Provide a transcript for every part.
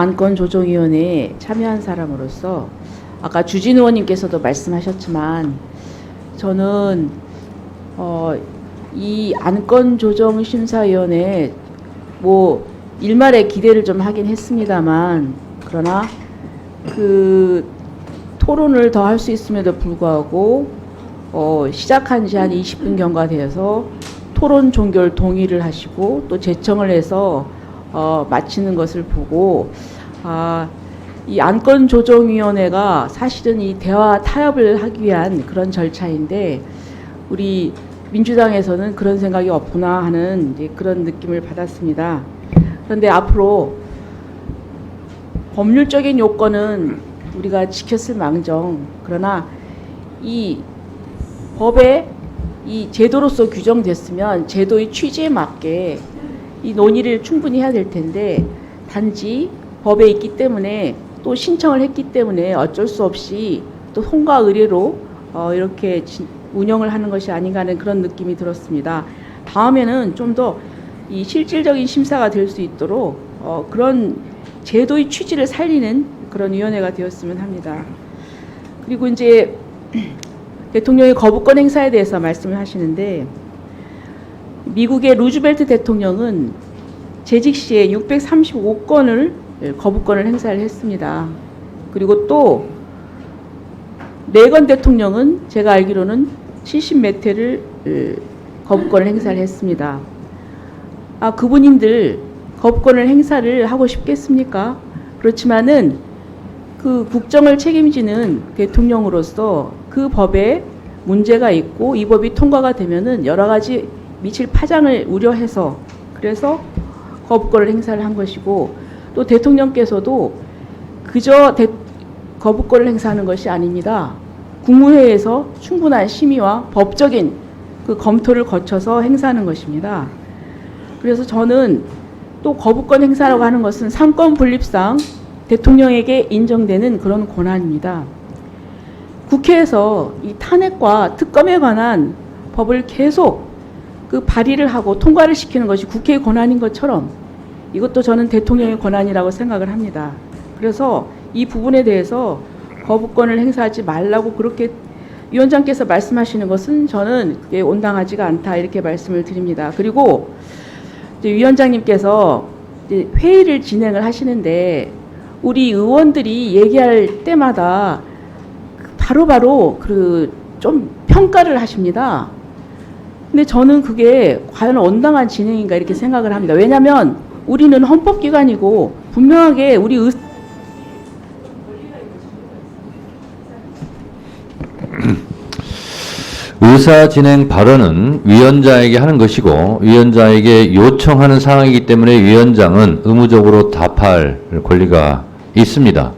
안건조정위원회에 참여한 사람으로서 아까 주진 의원님께서도 말씀하셨지만 저는 이 안건조정심사위원회 뭐 일말의 기대를 좀 하긴 했습니다만 그러나 그 토론을 더 할 수 있음에도 불구하고 시작한 지 한 20분 경과되어서 토론 종결 동의를 하시고 또 제청을 해서 마치는 것을 보고 이 안건조정위원회가 사실은 이 대화 타협을 하기 위한 그런 절차인데 우리 민주당에서는 그런 생각이 없구나 하는 이제 그런 느낌을 받았습니다. 그런데 앞으로 법률적인 요건은 우리가 지켰을 망정 그러나 이 법에 이 제도로서 규정됐으면 제도의 취지에 맞게 이 논의를 충분히 해야 될 텐데 단지 법에 있기 때문에 또 신청을 했기 때문에 어쩔 수 없이 또 통과 의례로 이렇게 운영을 하는 것이 아닌가 하는 그런 느낌이 들었습니다. 다음에는 좀 더 이 실질적인 심사가 될 수 있도록 그런 제도의 취지를 살리는 그런 위원회가 되었으면 합니다. 그리고 이제 대통령의 거부권 행사에 대해서 말씀을 하시는데 미국의 루즈벨트 대통령은 재직 시에 635건을 거부권을 행사를 했습니다. 그리고 또 레건 대통령은 제가 알기로는 70몇 회를 거부권을 행사를 했습니다. 그분님들 거부권을 행사를 하고 싶겠습니까? 그렇지만은 그 국정을 책임지는 대통령으로서 그 법에 문제가 있고 이 법이 통과가 되면은 여러 가지 미칠 파장을 우려해서 그래서 거부권을 행사를 한 것이고 또 대통령께서도 그저 거부권을 행사하는 것이 아닙니다. 국무회의에서 충분한 심의와 법적인 그 검토를 거쳐서 행사하는 것입니다. 그래서 저는 또 거부권 행사라고 하는 것은 상권 분립상 대통령에게 인정되는 그런 권한입니다. 국회에서 이 탄핵과 특검에 관한 법을 계속 그 발의를 하고 통과를 시키는 것이 국회의 권한인 것처럼 이것도 저는 대통령의 권한이라고 생각을 합니다. 그래서 이 부분에 대해서 거부권을 행사하지 말라고 그렇게 위원장께서 말씀하시는 것은 저는 그게 온당하지가 않다 이렇게 말씀을 드립니다. 그리고 이제 위원장님께서 이제 회의를 진행을 하시는데 우리 의원들이 얘기할 때마다 바로바로 그 좀 평가를 하십니다. 근데 저는 그게 과연 온당한 진행인가 이렇게 생각을 합니다. 왜냐하면 우리는 헌법기관이고 분명하게 우리 의사 진행 발언은 위원장에게 하는 것이고 위원장에게 요청하는 사항이기 때문에 위원장은 의무적으로 답할 권리가 있습니다.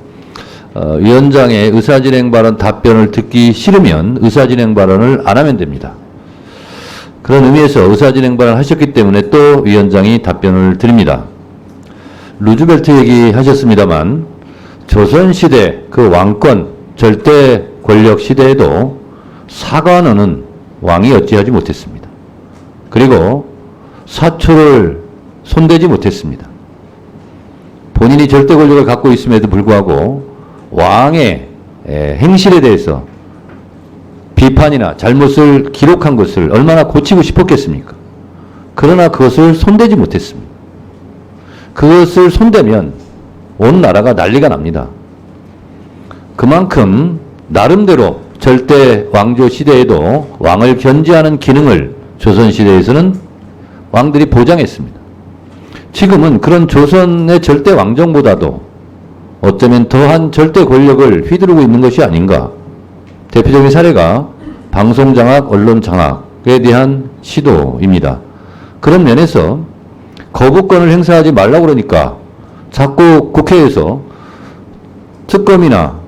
위원장의 의사진행 발언 답변을 듣기 싫으면 의사진행 발언을 안 하면 됩니다. 그런 의미에서 의사진행 발언을 하셨기 때문에 또 위원장이 답변을 드립니다. 루즈벨트 얘기하셨습니다만 조선시대 그 왕권 절대 권력 시대에도 사관원은 왕이 어찌하지 못했습니다. 그리고 사초를 손대지 못했습니다. 본인이 절대 권력을 갖고 있음에도 불구하고 왕의 행실에 대해서 비판이나 잘못을 기록한 것을 얼마나 고치고 싶었겠습니까? 그러나 그것을 손대지 못했습니다. 그것을 손대면 온 나라가 난리가 납니다. 그만큼 나름대로 절대 왕조 시대에도 왕을 견제하는 기능을 조선시대에서는 왕들이 보장했습니다. 지금은 그런 조선의 절대 왕정보다도 어쩌면 더한 절대 권력을 휘두르고 있는 것이 아닌가. 대표적인 사례가 방송장악, 언론장악에 대한 시도입니다. 그런 면에서 거부권을 행사하지 말라고 그러니까 자꾸 국회에서 특검이나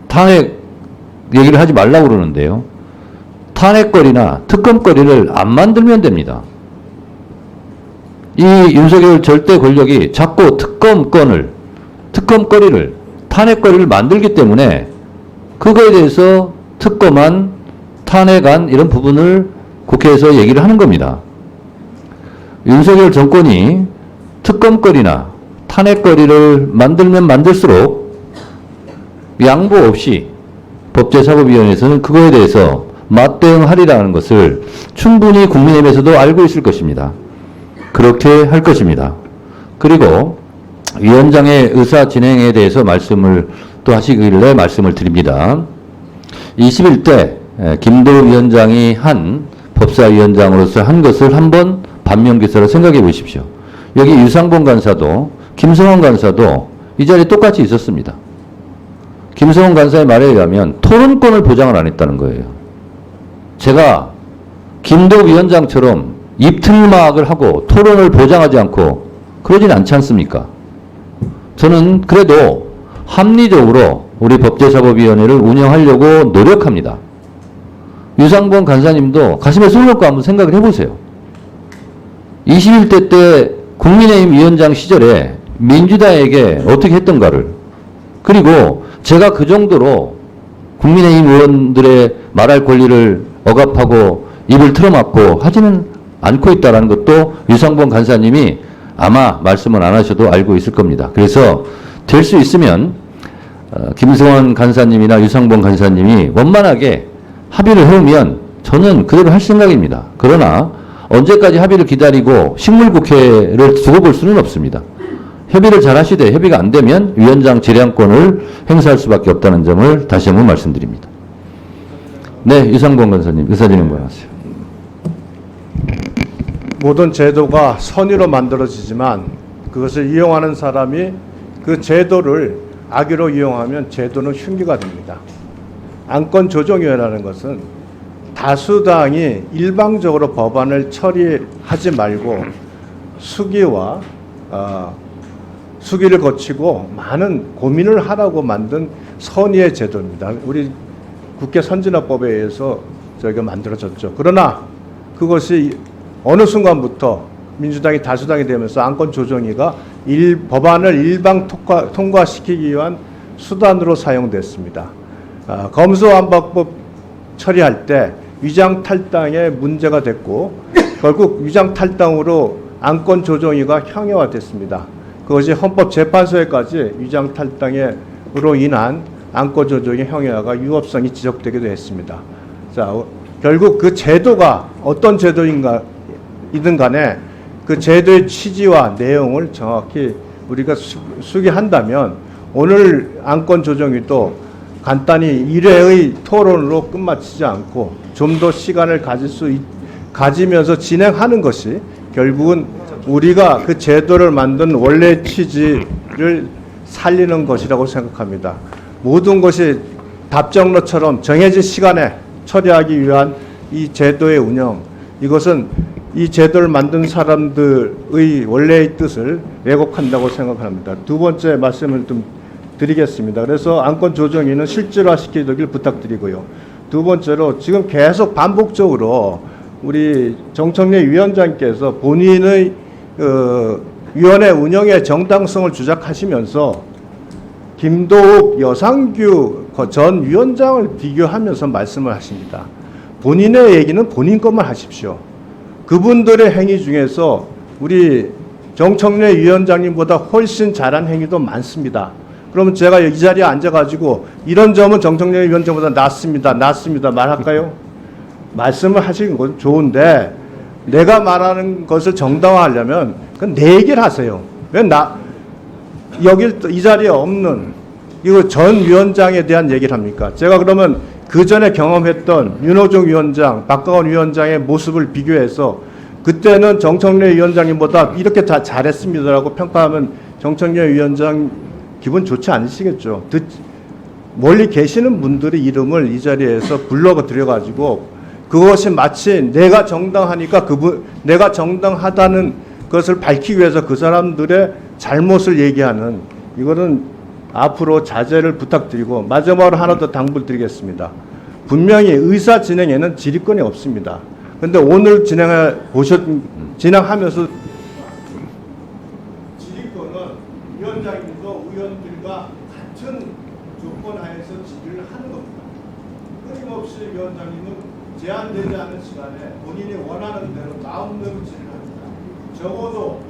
탄핵 얘기를 하지 말라고 그러는데요. 탄핵거리나 특검거리를 안 만들면 됩니다. 이 윤석열 절대 권력이 자꾸 특검거리를, 탄핵거리를 만들기 때문에 그거에 대해서 특검안, 탄핵안 이런 부분을 국회에서 얘기를 하는 겁니다. 윤석열 정권이 특검거리나 탄핵거리를 만들면 만들수록 양보 없이 법제사법위원회에서는 그거에 대해서 맞대응하리라는 것을 충분히 국민의힘에서도 알고 있을 것입니다. 그렇게 할 것입니다. 그리고 위원장의 의사 진행에 대해서 말씀을 또 하시길래 말씀을 드립니다. 21대 김도우 위원장이 한 법사위원장으로서 한 것을 한번 반면교사로 생각해 보십시오. 여기 유상봉 간사도 김성원 간사도 이 자리에 똑같이 있었습니다. 김성원 간사의 말에 의하면 토론권을 보장을 안 했다는 거예요. 제가 김도우 위원장처럼 입틀막을 하고 토론을 보장하지 않고 그러진 않지 않습니까? 저는 그래도 합리적으로 우리 법제사법위원회를 운영하려고 노력합니다. 유상봉 간사님도 가슴에 손 얹고 한번 생각을 해보세요. 21대 때 국민의힘 위원장 시절에 민주당에게 어떻게 했던가를, 그리고 제가 그 정도로 국민의힘 의원들의 말할 권리를 억압하고 입을 틀어막고 하지는 않고 있다는 것도 유상봉 간사님이 아마 말씀은 안 하셔도 알고 있을 겁니다. 그래서 될 수 있으면 김성원 간사님이나 유상봉 간사님이 원만하게 합의를 해오면 저는 그대로 할 생각입니다. 그러나 언제까지 합의를 기다리고 식물국회를 두고 볼 수는 없습니다. 협의를 잘 하시되 협의가 안 되면 위원장 재량권을 행사할 수밖에 없다는 점을 다시 한번 말씀드립니다. 네, 유상봉 간사님, 의사진행관 하세요. 모든 제도가 선의로 만들어지지만 그것을 이용하는 사람이 그 제도를 악의로 이용하면 제도는 흉기가 됩니다. 안건조정위원회라는 것은 다수당이 일방적으로 법안을 처리하지 말고 수기를 거치고 많은 고민을 하라고 만든 선의의 제도입니다. 우리 국회 선진화법에 의해서 저희가 만들어졌죠. 그러나 그것이 어느 순간부터 민주당이 다수당이 되면서 안건조정위가 법안을 일방 통과시키기 위한 수단으로 사용됐습니다. 검수완박법 처리할 때 위장탈당에 문제가 됐고 결국 위장탈당으로 안건조정위가 형해화됐습니다. 그것이 헌법재판소에까지 위장탈당으로 인한 안건조정의 형해화가 유법성이 지적되기도 했습니다. 자, 결국 그 제도가 어떤 제도이든 간에 그 제도의 취지와 내용을 정확히 우리가 수기한다면 오늘 안건조정위도 간단히 1회의 토론으로 끝마치지 않고 좀 더 시간을 가지면서 진행하는 것이 결국은 우리가 그 제도를 만든 원래 취지를 살리는 것이라고 생각합니다. 모든 것이 답정너처럼 정해진 시간에 처리하기 위한 이 제도의 운영, 이것은 이 제도를 만든 사람들의 원래의 뜻을 왜곡한다고 생각합니다. 두 번째 말씀을 좀 드리겠습니다. 그래서 안건조정위는 실질화시키길 부탁드리고요. 두 번째로 지금 계속 반복적으로 우리 정청래 위원장께서 본인의 위원회 운영의 정당성을 주장하시면서 김도욱, 여상규 전 위원장을 비교하면서 말씀을 하십니다. 본인의 얘기는 본인 것만 하십시오. 그분들의 행위 중에서 우리 정청래 위원장님보다 훨씬 잘한 행위도 많습니다. 그러면 제가 이 자리에 앉아가지고 이런 점은 정청래 위원장보다 낫습니다 말할까요? 말씀을 하시는 건 좋은데 내가 말하는 것을 정당화하려면 그건 내 얘기를 하세요. 왜 여기 이 자리에 없는 이거 전 위원장에 대한 얘기를 합니까? 제가 그러면 그 전에 경험했던 윤호중 위원장, 박강원 위원장의 모습을 비교해서 그때는 정청래 위원장님보다 이렇게 다 잘했습니다라고 평가하면 정청래 위원장 기분 좋지 않으시겠죠. 멀리 계시는 분들의 이름을 이 자리에서 불러들여가지고 그것이 마치 내가 정당하니까 내가 정당하다는 것을 밝히기 위해서 그 사람들의 잘못을 얘기하는, 이거는 앞으로 자제를 부탁드리고 마지막으로 하나 더 당부를 드리겠습니다. 분명히 의사 진행에는 질의권이 없습니다. 그런데 오늘 진행하면서 질의권은 위원장님도 의원들과 같은 조건 하에서 질의를 하는 겁니다. 끊임없이 위원장님은 제한되지 않은 시간에 본인이 원하는 대로 마음대로 질의를 합니다. 적어도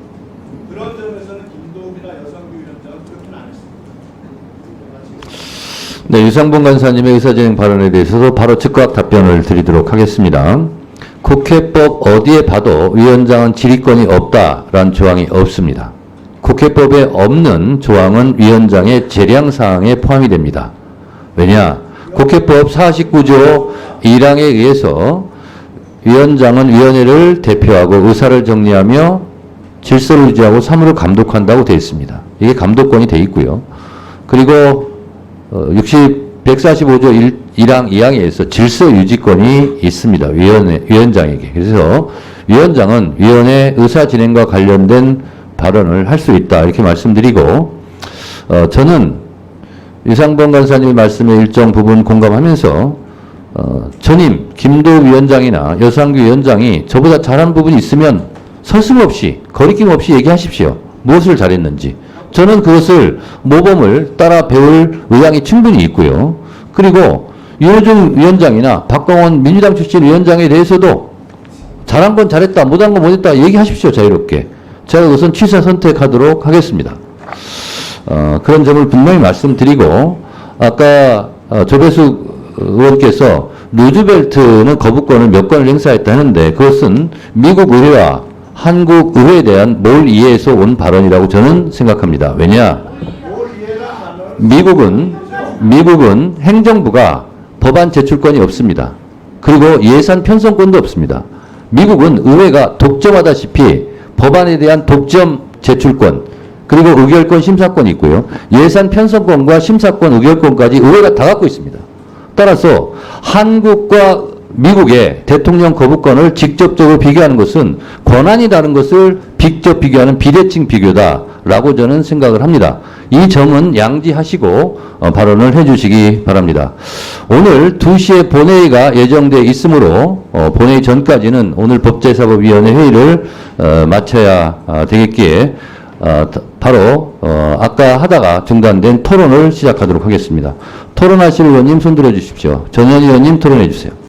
그런 점에서는 김도욱이나 여성부 위원장은 그렇게는 안 했습니다. 네, 유상봉 간사님의 의사진행 발언에 대해서도 바로 즉각 답변을 드리도록 하겠습니다. 국회법 어디에 봐도 위원장은 질의권이 없다라는 조항이 없습니다. 국회법에 없는 조항은 위원장의 재량사항에 포함이 됩니다. 왜냐? 국회법 49조 1항에 의해서 위원장은 위원회를 대표하고 의사를 정리하며 질서를 유지하고 사무를 감독한다고 되어 있습니다. 이게 감독권이 되어 있고요. 그리고 145조 1항 2항에 의해서 질서 유지권이 있습니다. 위원장에게. 그래서 위원장은 위원회 의사 진행과 관련된 발언을 할 수 있다. 이렇게 말씀드리고, 저는 유상봉 간사님의 말씀에 일정 부분 공감하면서, 전임 김도욱 위원장이나 여상규 위원장이 저보다 잘한 부분이 있으면 서슴없이, 거리낌 없이 얘기하십시오. 무엇을 잘했는지. 저는 그것을 모범을 따라 배울 의향이 충분히 있고요. 그리고 윤호중 위원장이나 박광원 민주당 출신 위원장에 대해서도 잘한 건 잘했다, 못한 건 못했다 얘기하십시오. 자유롭게. 제가 그것은 취사 선택하도록 하겠습니다. 그런 점을 분명히 말씀드리고, 아까 조배수 의원께서 루즈벨트는 거부권을 몇 건을 행사했다 하는데 그것은 미국 의회와 한국 의회에 대한 몰 이해에서 온 발언이라고 저는 생각합니다. 왜냐? 미국은 행정부가 법안 제출권이 없습니다. 그리고 예산 편성권도 없습니다. 미국은 의회가 독점하다시피 법안에 대한 독점 제출권, 그리고 의결권, 심사권이 있고요. 예산 편성권과 심사권, 의결권까지 의회가 다 갖고 있습니다. 따라서 한국과 미국의 대통령 거부권을 직접적으로 비교하는 것은 권한이 다른 것을 직접 비교하는 비대칭 비교다라고 저는 생각을 합니다. 이 점은 양지하시고 발언을 해주시기 바랍니다. 오늘 2시에 본회의가 예정되어 있으므로 본회의 전까지는 오늘 법제사법위원회 회의를 마쳐야 되겠기에 바로 아까 하다가 중단된 토론을 시작하도록 하겠습니다. 토론하실 의원님 손들어 주십시오. 전현 의원님 토론해 주세요.